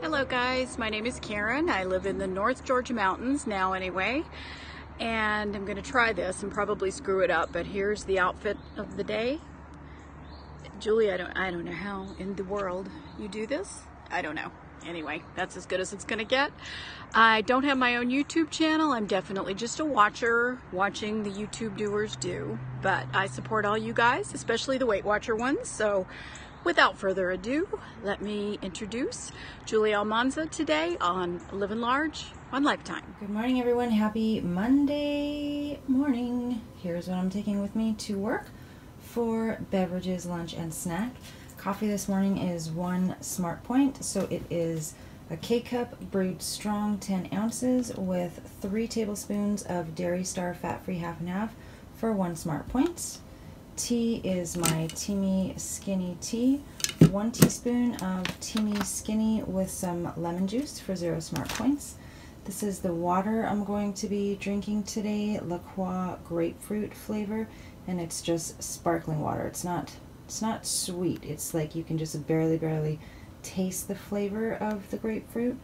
Hello guys, my name is Karen. I live in the North Georgia mountains now anyway, and I'm going to try this and probably screw it up, but here's the outfit of the day. Julie, I don't know how in the world you do this. I don't know. Anyway, that's as good as it's going to get. I don't have my own YouTube channel. I'm definitely just a watcher, watching the YouTube doers do, but I support all you guys, especially the Weight Watcher ones. So without further ado, let me introduce Juli Almanza today on Living Large on Lifetime. Good morning, everyone. Happy Monday morning. Here's what I'm taking with me to work for beverages, lunch, and snack. Coffee this morning is 1 Smart Point, so it is a K-cup brewed strong 10 ounces with 3 tablespoons of Dairy Star fat-free half and half for 1 Smart Point. Tea is my Teamy Skinny tea, 1 teaspoon of Teamy Skinny with some lemon juice for 0 Smart Points. This is the water I'm going to be drinking today, La Croix grapefruit flavor, and it's just sparkling water. It's not sweet. It's like you can just barely taste the flavor of the grapefruit.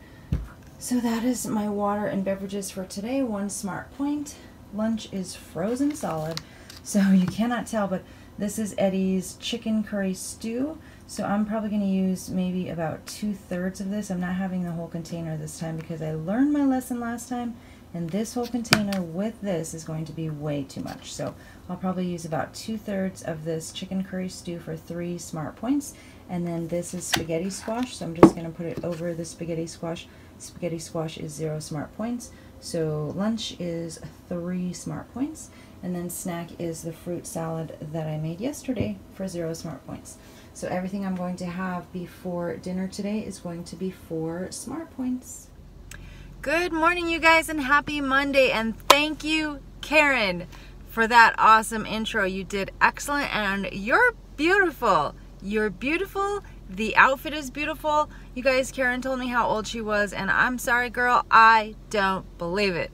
So that is my water and beverages for today, 1 Smart Point. Lunch is frozen solid, so you cannot tell, but this is Eddie's chicken curry stew. So I'm probably going to use maybe about 2/3 of this. I'm not having the whole container this time because I learned my lesson last time, and this whole container with this is going to be way too much. So I'll probably use about 2/3 of this chicken curry stew for 3 Smart Points. And then this is spaghetti squash, so I'm just going to put it over the spaghetti squash. Spaghetti squash is 0 Smart Points. So lunch is 3 Smart Points. And then snack is the fruit salad that I made yesterday for 0 Smart Points. So everything I'm going to have before dinner today is going to be 4 Smart Points. Good morning, you guys, and happy Monday, and thank you, Karen, for that awesome intro. You did excellent, and you're beautiful. You're beautiful. The outfit is beautiful. You guys, Karen told me how old she was, and I'm sorry, girl, I don't believe it.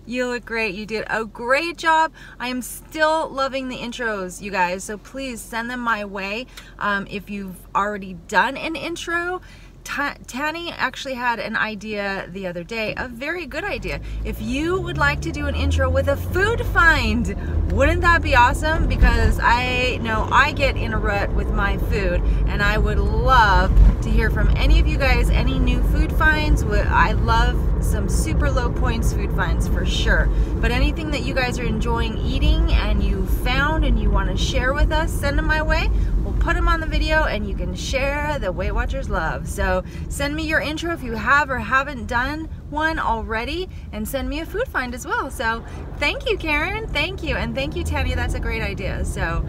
You look great. You did a great job. I am still loving the intros, you guys, so please send them my way. If you've already done an intro, Tanny actually had an idea the other day, a very good idea. If you would like to do an intro with a food find, wouldn't that be awesome? Because I know I get in a rut with my food, and I would love to hear from any of you guys, any new food finds. I love some super low points food finds for sure, but anything that you guys are enjoying eating and you found and you want to share with us, send them my way. We'll put them on the video and you can share the Weight Watchers love. So send me your intro if you have or haven't done one already, and send me a food find as well. So thank you, Karen. Thank you. And thank you, Tanya. That's a great idea. So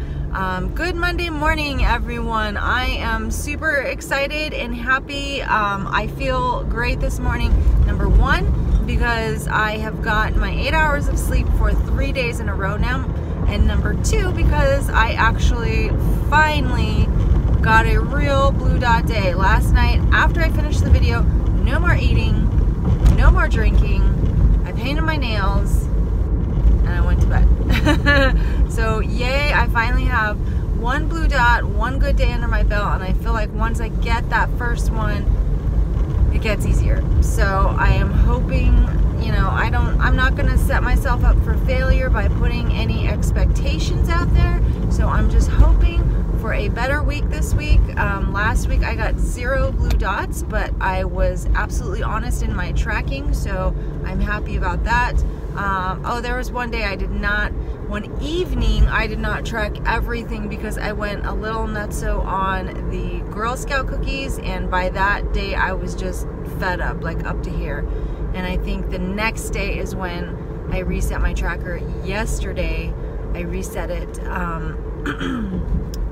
good Monday morning, everyone. I am super excited and happy. I feel great this morning. Number one, because I have gotten my 8 hours of sleep for 3 days in a row now. And number two, because I actually finally got a real blue dot day. Last night, after I finished the video, no more eating, no more drinking. I painted my nails, and I went to bed. So yay, I finally have 1 blue dot, 1 good day under my belt, and I feel like once I get that first one, it gets easier. So I am hoping, you know, I'm not going to set myself up for failure by putting any expectations out there. So I'm just hoping for a better week this week. Last week I got 0 blue dots, but I was absolutely honest in my tracking, so I'm happy about that. Oh, there was one evening I did not track everything because I went a little nutso on the Girl Scout cookies, and by that day I was just fed up, like up to here. And I think the next day is when I reset my tracker. Yesterday I reset it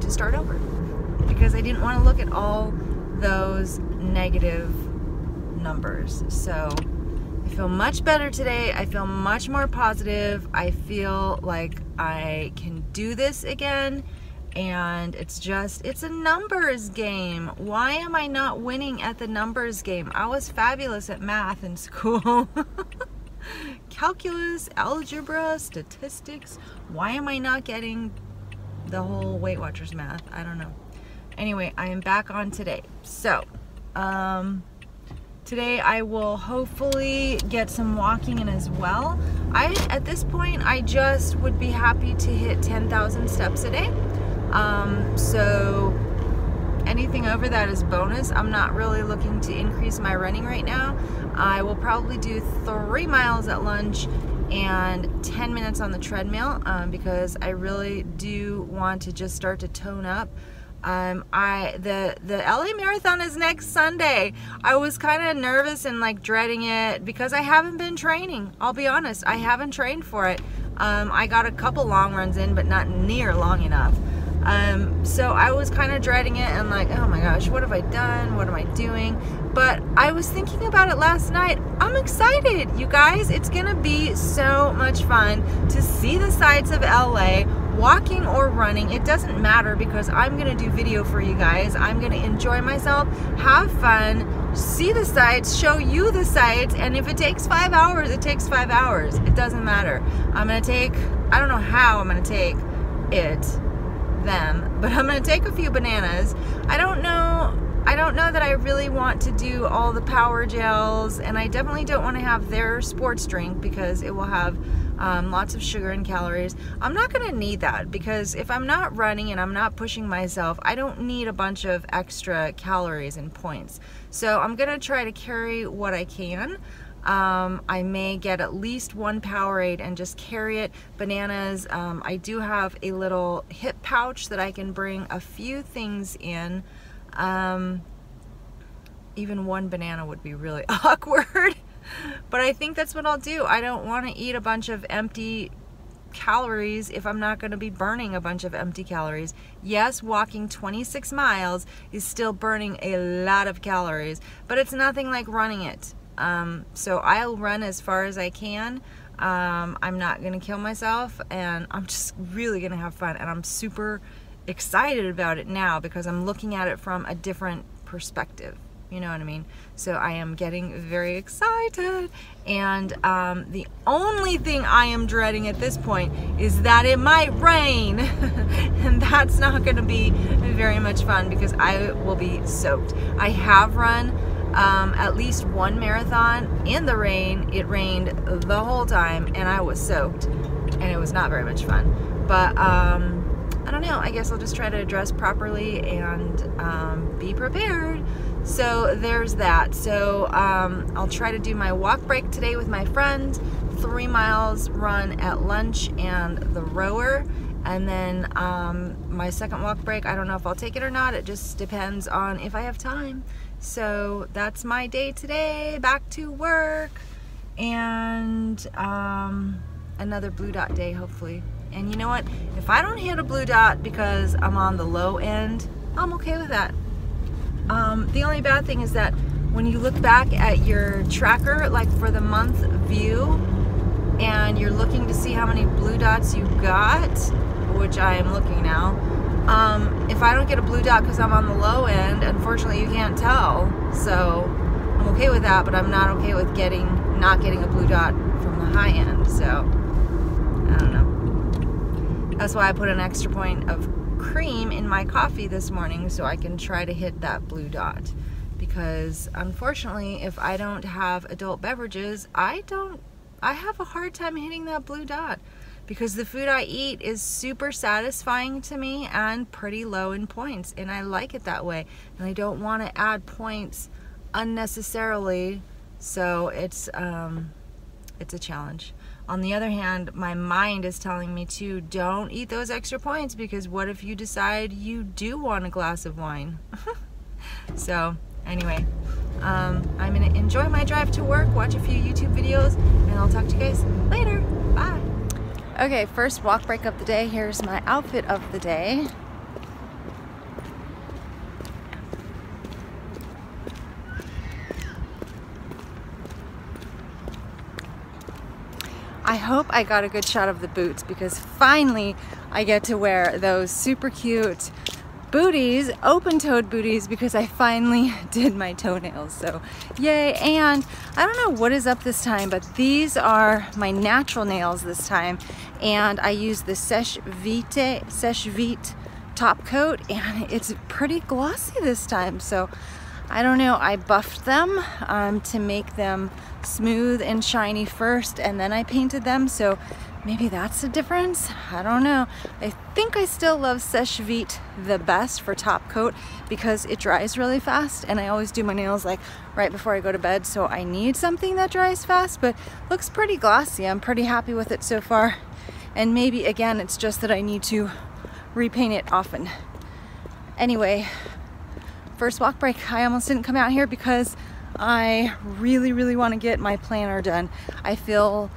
to start over because I didn't want to look at all those negative numbers. So I feel much better today. I feel much more positive. I feel like I can do this again, and it's a numbers game. Why am I not winning at the numbers game? I was fabulous at math in school. Calculus, algebra, statistics. Why am I not getting the whole Weight Watchers math? I don't know. Anyway, I am back on today. So, Today I will hopefully get some walking in as well. At this point, I just would be happy to hit 10,000 steps a day. So anything over that is bonus. I'm not really looking to increase my running right now. I will probably do 3 miles at lunch and 10 minutes on the treadmill because I really do want to just start to tone up. The LA Marathon is next Sunday. I was kind of nervous and like dreading it because I haven't been training. I'll be honest, I haven't trained for it. I got a couple long runs in, but not near long enough. So I was kind of dreading it and like, oh my gosh, what have I done? What am I doing? But I was thinking about it last night. I'm excited, you guys. It's gonna be so much fun to see the sights of LA, walking or running. It doesn't matter because I'm gonna do video for you guys. I'm gonna enjoy myself, have fun, see the sights, show you the sights, and if it takes 5 hours, it takes 5 hours. It doesn't matter. I'm gonna take, I don't know how I'm gonna take them, but I'm gonna take a few bananas. I don't know that I really want to do all the power gels, and I definitely don't want to have their sports drink because it will have lots of sugar and calories. I'm not gonna need that because if I'm not running and I'm not pushing myself, I don't need a bunch of extra calories and points. So I'm gonna try to carry what I can. I may get at least 1 Powerade and just carry it. Bananas, I do have a little hip pouch that I can bring a few things in. Even 1 banana would be really awkward, but I think that's what I'll do. I don't want to eat a bunch of empty calories if I'm not going to be burning a bunch of empty calories. Yes, walking 26 miles is still burning a lot of calories, but it's nothing like running it. So I'll run as far as I can. I'm not gonna kill myself, and I'm just really gonna have fun, and I'm super excited about it now because I'm looking at it from a different perspective. You know what I mean? So I am getting very excited, and the only thing I am dreading at this point is that it might rain and that's not gonna be very much fun because I will be soaked. I have run at least 1 marathon in the rain. It rained the whole time and I was soaked and it was not very much fun. But I don't know, I guess I'll just try to dress properly and be prepared. So there's that. So I'll try to do my walk break today with my friend, 3 miles run at lunch and the rower. And then my second walk break, I don't know if I'll take it or not. It just depends on if I have time. So that's my day today, back to work, and another blue dot day hopefully. And you know what, if I don't hit a blue dot because I'm on the low end, I'm okay with that. The only bad thing is that when you look back at your tracker, like for the month view, and you're looking to see how many blue dots you got, which I am looking now, if I don't get a blue dot because I'm on the low end, unfortunately you can't tell. So I'm okay with that, but I'm not okay with not getting a blue dot from the high end. So I don't know. That's why I put an extra point of cream in my coffee this morning so I can try to hit that blue dot. Because unfortunately, if I don't have adult beverages, I have a hard time hitting that blue dot. Because the food I eat is super satisfying to me and pretty low in points, and I like it that way, and I don't want to add points unnecessarily, so it's a challenge. On the other hand, my mind is telling me to don't eat those extra points, because what if you decide you do want a glass of wine? So anyway, I'm gonna enjoy my drive to work, watch a few YouTube videos, and I'll talk to you guys later. Bye. Okay, first walk break of the day. Here's my outfit of the day. I hope I got a good shot of the boots because finally I get to wear those super cute booties, open-toed booties, because I finally did my toenails, so yay. And I don't know what is up this time, but these are my natural nails this time, and I use the Sèche Vite top coat, and it's pretty glossy this time, so I don't know, I buffed them to make them smooth and shiny first, and then I painted them, so maybe that's the difference. I don't know. I think I still love Sèche Vite the best for top coat because it dries really fast, and I always do my nails like right before I go to bed, so I need something that dries fast, but looks pretty glossy. I'm pretty happy with it so far, and maybe again it's just that I need to repaint it often. Anyway, first walk break. I almost didn't come out here because I really want to get my planner done. I feel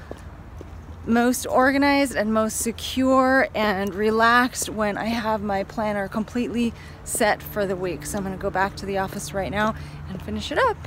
most organized and most secure and relaxed when I have my planner completely set for the week. So I'm going to go back to the office right now and finish it up.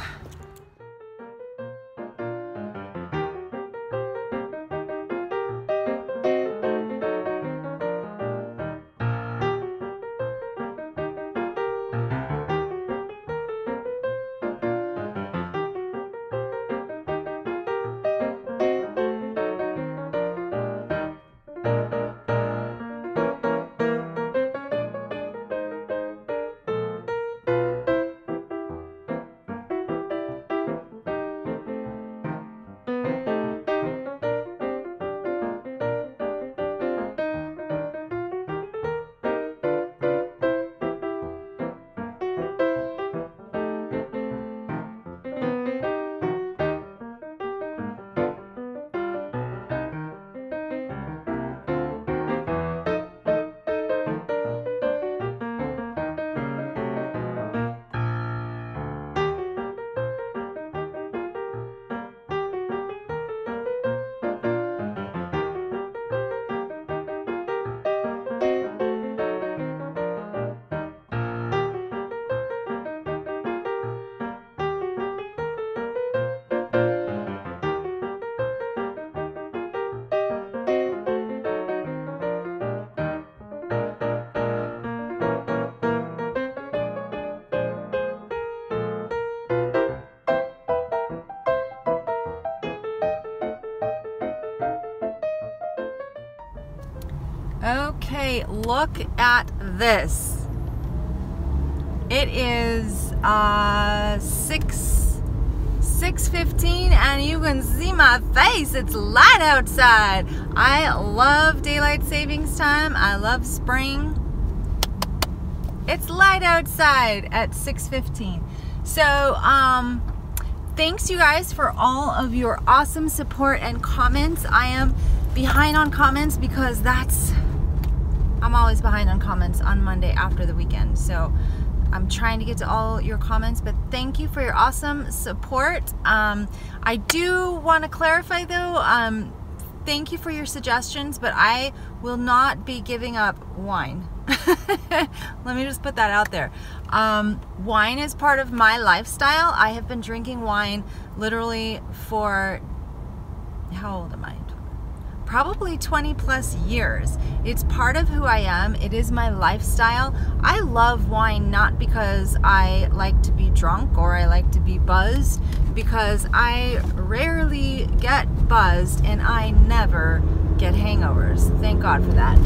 Okay, look at this. It is 6:15 and you can see my face. It's light outside. I love daylight savings time. I love spring. It's light outside at 6:15. So, thanks you guys for all of your awesome support and comments. I am behind on comments because I'm always behind on comments on Monday after the weekend. So I'm trying to get to all your comments, but thank you for your awesome support. I do want to clarify though, thank you for your suggestions, but I will not be giving up wine. Let me just put that out there. Wine is part of my lifestyle. I have been drinking wine literally for, how old am I? Probably 20 plus years. It's part of who I am. It is my lifestyle. I love wine not because I like to be drunk or I like to be buzzed, because I rarely get buzzed and I never get hangovers. Thank God for that.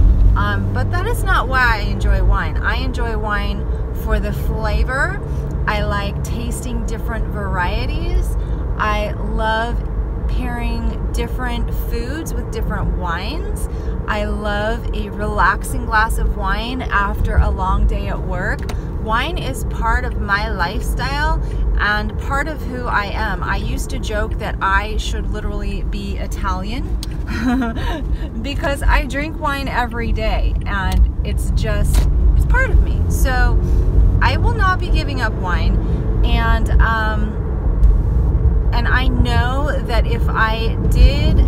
But that is not why I enjoy wine. I enjoy wine for the flavor. I like tasting different varieties. I love pairing different foods with different wines. I love a relaxing glass of wine after a long day at work. Wine is part of my lifestyle and part of who I am. I used to joke that I should literally be Italian because I drink wine every day and it's part of me. So I will not be giving up wine, and I know that if I did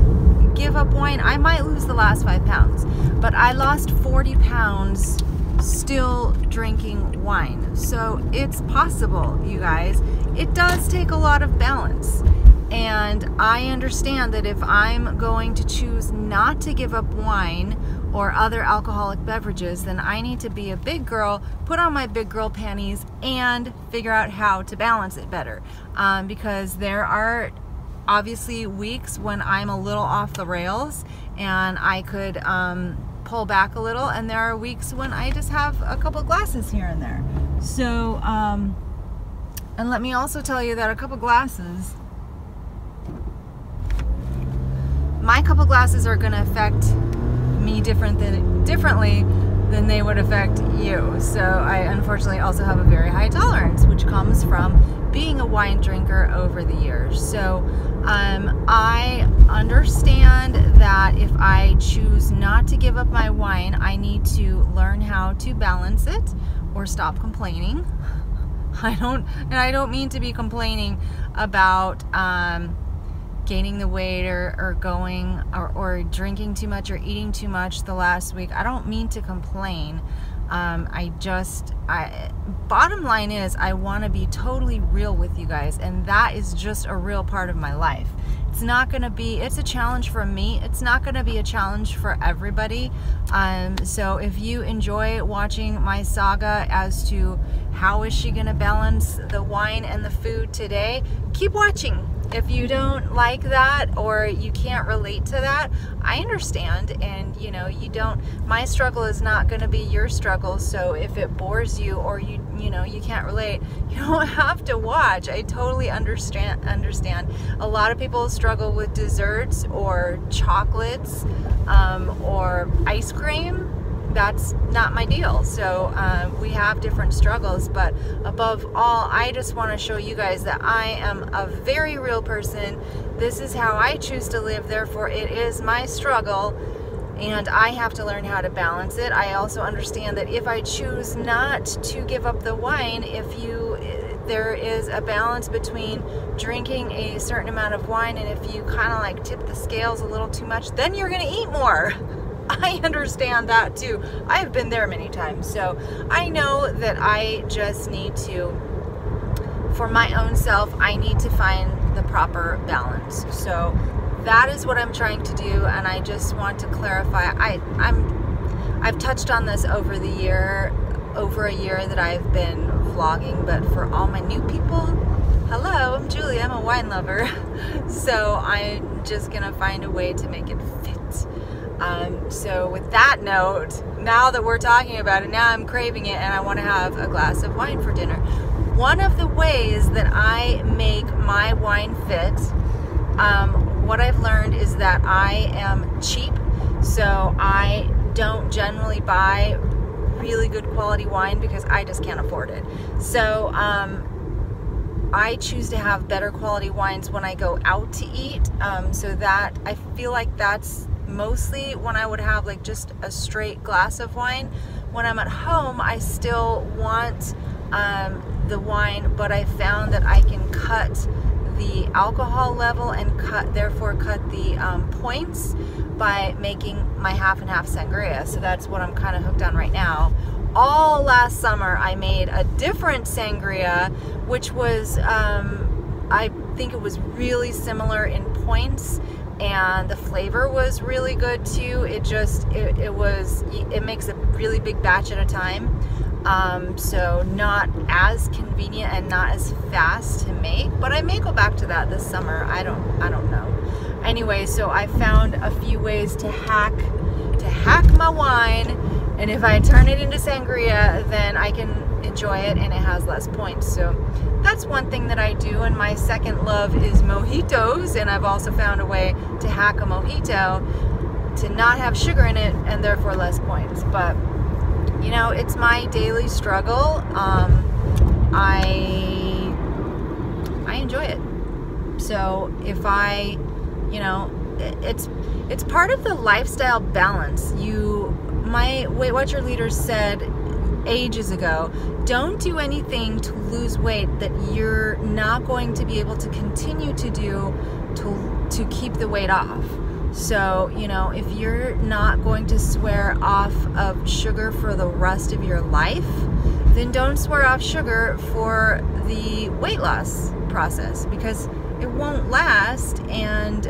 give up wine, I might lose the last 5 pounds. But I lost 40 pounds still drinking wine. So it's possible, you guys. It does take a lot of balance. And I understand that if I'm going to choose not to give up wine or other alcoholic beverages, then I need to be a big girl, put on my big girl panties, and figure out how to balance it better. Because there are obviously weeks when I'm a little off the rails and I could pull back a little, and there are weeks when I just have a couple glasses here and there. So And let me also tell you that my couple glasses are going to affect me differently than they would affect you. So I unfortunately also have a very high tolerance, which comes from being a wine drinker over the years. So I understand that if I choose not to give up my wine, I need to learn how to balance it or stop complaining. I don't mean to be complaining about gaining the weight or going or drinking too much or eating too much the last week. I don't mean to complain. Bottom line is I want to be totally real with you guys, and that is just a real part of my life. It's a challenge for me. It's not going to be a challenge for everybody. So if you enjoy watching my saga as to how is she going to balance the wine and the food today, keep watching. If you don't like that or you can't relate to that, I understand. And my struggle is not going to be your struggle. So if it bores you or you can't relate, you don't have to watch. I totally understand. A lot of people struggle with desserts or chocolates or ice cream. That's not my deal. So we have different struggles, but above all, I just want to show you guys that I am a very real person. This is how I choose to live, therefore it is my struggle, and I have to learn how to balance it. I also understand that if I choose not to give up the wine, there is a balance between drinking a certain amount of wine, and if you kind of like tip the scales a little too much, then you're going to eat more. I understand that too. I've been there many times. So I know that I just need to, for my own self, I need to find the proper balance. So that is what I'm trying to do, and I just want to clarify. I've touched on this over a year that I've been vlogging, but for all my new people, hello, I'm Julie, I'm a wine lover. So I'm just gonna find a way to make it fit. So with that note, now that we're talking about it, now I'm craving it and I want to have a glass of wine for dinner. One of the ways that I make my wine fit, what I've learned is that I am cheap, so I don't generally buy really good quality wine because I just can't afford it. So I choose to have better quality wines when I go out to eat, so that I feel like that's mostly when I would have like just a straight glass of wine. When I'm at home, I still want the wine, but I found that I can cut the alcohol level and therefore cut the points by making my half and half sangria. So that's what I'm kind of hooked on right now. All last summer I made a different sangria, which was I think it was really similar in points, and the flavor was really good too. It makes a really big batch at a time, so not as convenient and not as fast to make, but I may go back to that this summer. I don't know. Anyway, so I found a few ways to hack my wine, and if I turn it into sangria, then I can enjoy it and it has less points. So that's one thing that I do. And my second love is mojitos, and I've also found a way to hack a mojito to not have sugar in it and therefore less points. But it's my daily struggle. I enjoy it. So if I, it's part of the lifestyle balance. My Weight Watcher leader said ages ago, don't do anything to lose weight that you're not going to be able to continue to do to keep the weight off. So, if you're not going to swear off of sugar for the rest of your life, then don't swear off sugar for the weight loss process, because it won't last, and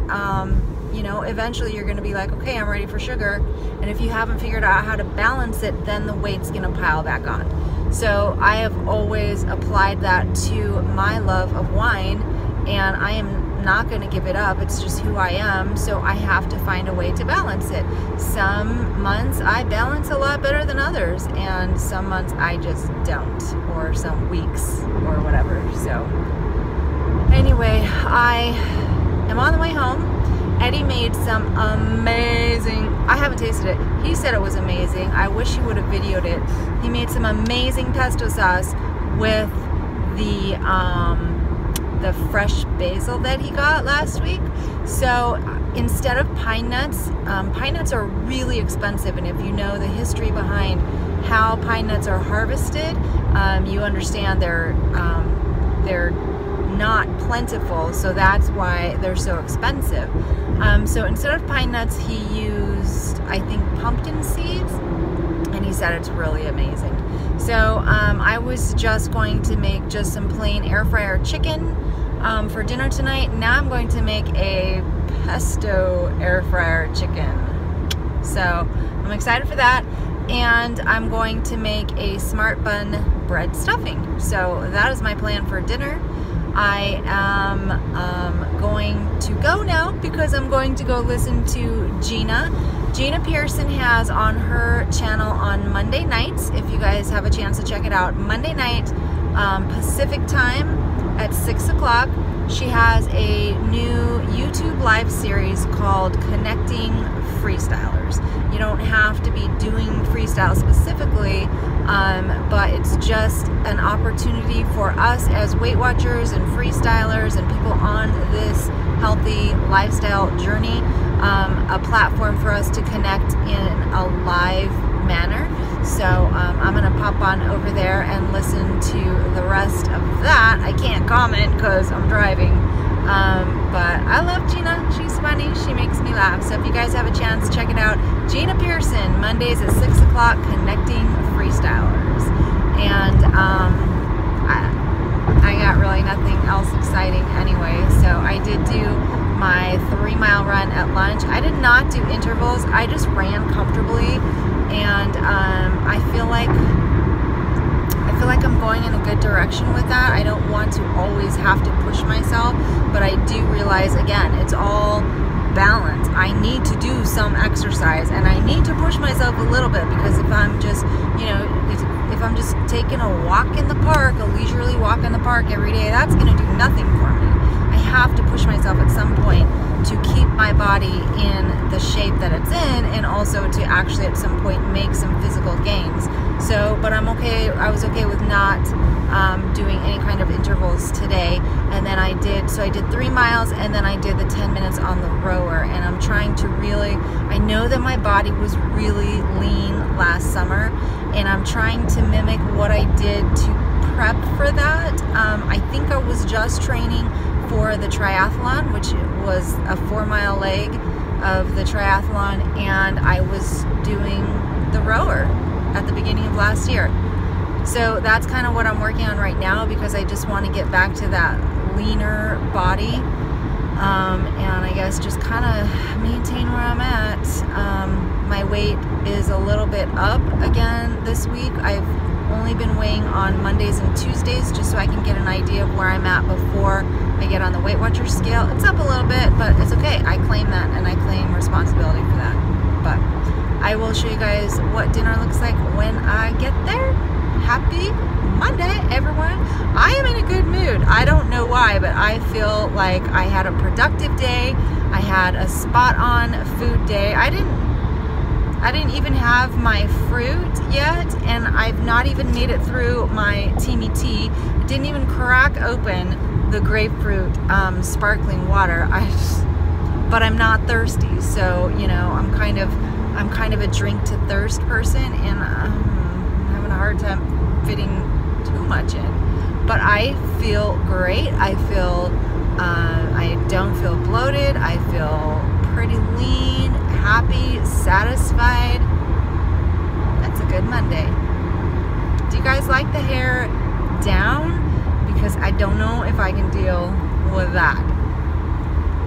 eventually you're going to be like, okay, I'm ready for sugar, and if you haven't figured out how to balance it, then the weight's going to pile back on. So I have always applied that to my love of wine, and I am not going to give it up. It's just who I am. So I have to find a way to balance it. Some months I balance a lot better than others, and some months I just don't, or some weeks or whatever. So anyway, I am on the way home. Eddie made some amazing, I haven't tasted it. He said it was amazing. I wish he would have videoed it. He made some amazing pesto sauce with the fresh basil that he got last week. So instead of pine nuts are really expensive, and if you know the history behind how pine nuts are harvested, you understand they're not plentiful, so that's why they're so expensive. So instead of pine nuts, he used, I think, pumpkin seeds, and he said it's really amazing. So I was just going to make just some plain air fryer chicken for dinner tonight. Now I'm going to make a pesto air fryer chicken. So I'm excited for that. And I'm going to make a smart bun bread stuffing. So that is my plan for dinner. I am going to go now because I'm going to go listen to Gina. Gina Pearson has on her channel on Monday nights, if you guys have a chance to check it out, Monday night Pacific time at 6 o'clock. She has a new YouTube live series called Connecting Freestylers. You don't have to be doing freestyle specifically, but it's just an opportunity for us as Weight Watchers and freestylers and people on this healthy lifestyle journey, a platform for us to connect in a live manner. So I'm going to pop on over there and listen to the rest of that. I can't comment because I'm driving, but I love Gina. She's funny. She makes me laugh. So if you guys have a chance, check it out. Gina Pearson, Mondays at 6 o'clock, Connecting Freestylers. And I got really nothing else exciting anyway. So I did do my 3-mile run at lunch. I did not do intervals. I just ran comfortably, and I feel like I'm going in a good direction with that. I don't want to always have to push myself, but I do realize, again, it's all balance. I need to do some exercise, and I need to push myself a little bit, because if I'm just, you know, if I'm just taking a walk in the park, a leisurely walk in the park every day, that's going to do nothing for me. I have to push myself at some point to keep my body in the shape that it's in, and also to actually at some point make some physical gains. So, but I'm okay. I was okay with not doing any kind of intervals today. And then I did 3 miles, and then I did the 10 minutes on the rower. And I'm trying to really, I know that my body was really lean last summer, and I'm trying to mimic what I did to prep for that. I think I was just training for the triathlon, which was a 4-mile leg of the triathlon, and I was doing the rower at the beginning of last year. So that's kind of what I'm working on right now, because I just want to get back to that leaner body, and I guess just kind of maintain where I'm at. My weight is a little bit up again this week. I've only been weighing on Mondays and Tuesdays just so I can get an idea of where I'm at before I get on the Weight Watchers scale. It's up a little bit, but it's okay. I claim that, and I claim responsibility for that. But I will show you guys what dinner looks like when I get there. Happy Monday, everyone. I am in a good mood. I don't know why, but I feel like I had a productive day. I had a spot on food day. I didn't even have my fruit yet, and I've not even made it through my teamy tea. I didn't even crack open the grapefruit sparkling water. But I'm not thirsty, so you know, I'm kind of a drink to thirst person, and I'm having a hard time fitting too much in. But I feel great. I don't feel bloated. I feel pretty lean, happy, satisfied. That's a good Monday. Do you guys like the hair down? Because I don't know if I can deal with that.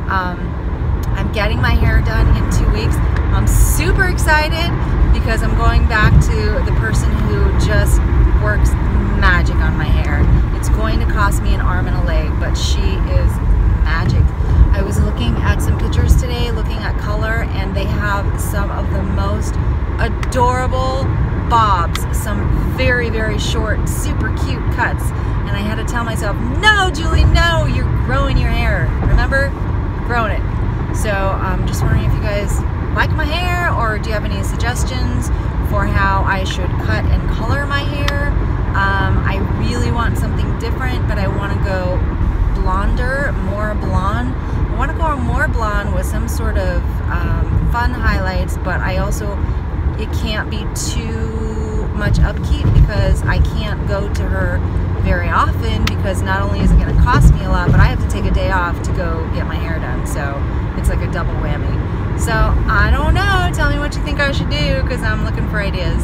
I'm getting my hair done in 2 weeks. I'm super excited because I'm going back to the person who just works magic on my hair. It's going to cost me an arm and a leg, but she is magic. super cute cuts. And I had to tell myself, no, Julie, no, you're growing your hair. Remember? Growing it. So I'm just wondering if you guys like my hair, or do you have any suggestions for how I should cut and color my hair? I really want something different, but I want to go blonder, more blonde. I want to go more blonde with some sort of fun highlights, but I also, it can't be too much upkeep because I can't go to her very often, because not only is it going to cost me a lot, but I have to take a day off to go get my hair done. So it's like a double whammy. So I don't know, tell me what you think I should do, because I'm looking for ideas.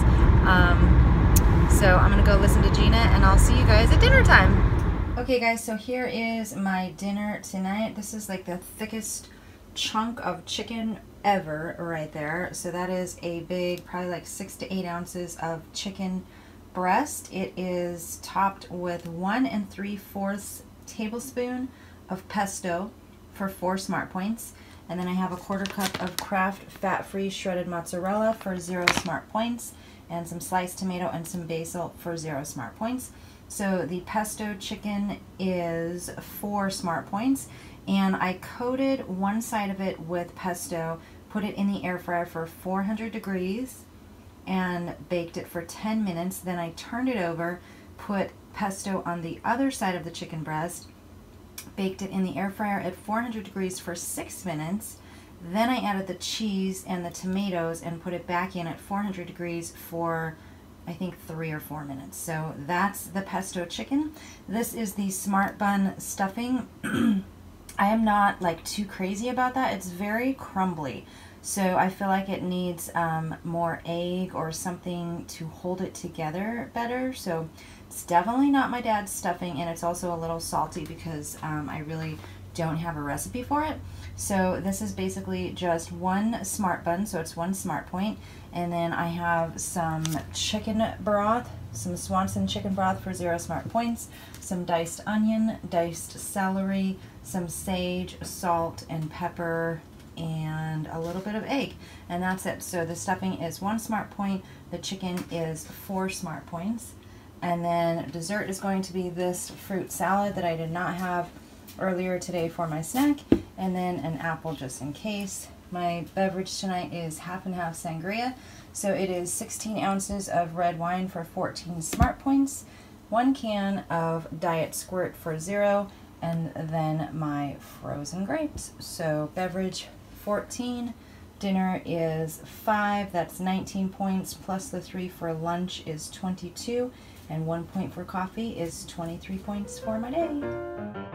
So I'm gonna go listen to Gina, and I'll see you guys at dinner time. Okay guys, so here is my dinner tonight. This is like the thickest chunk of chicken ever right there. So that is a big, probably like 6 to 8 ounces of chicken breast. It is topped with 1 3/4 tablespoon of pesto for 4 smart points. And then I have a 1/4 cup of Kraft fat-free shredded mozzarella for 0 smart points, and some sliced tomato and some basil for 0 smart points. So the pesto chicken is 4 smart points, and I coated one side of it with pesto, put it in the air fryer for 400 degrees, and baked it for 10 minutes. Then I turned it over, put pesto on the other side of the chicken breast, baked it in the air fryer at 400 degrees for 6 minutes. Then I added the cheese and the tomatoes and put it back in at 400 degrees for, I think, 3 or 4 minutes. So that's the pesto chicken. This is the smart bun stuffing. I am not like too crazy about that. It's very crumbly. So I feel like it needs more egg or something to hold it together better. So it's definitely not my dad's stuffing, and it's also a little salty because I really don't have a recipe for it. So this is basically just 1 smart bun, so it's 1 smart point. And then I have some chicken broth, some Swanson chicken broth for 0 smart points, some diced onion, diced celery, some sage, salt, and pepper, and a little bit of egg, and that's it. So the stuffing is 1 smart point, the chicken is 4 smart points, and then dessert is going to be this fruit salad that I did not have earlier today for my snack, and then an apple just in case. My beverage tonight is half and half sangria, so it is 16 ounces of red wine for 14 smart points, 1 can of Diet Squirt for 0, and then my frozen grapes. So beverage 14, dinner is 5, that's 19 points, plus the 3 for lunch is 22, and 1 point for coffee is 23 points for my day.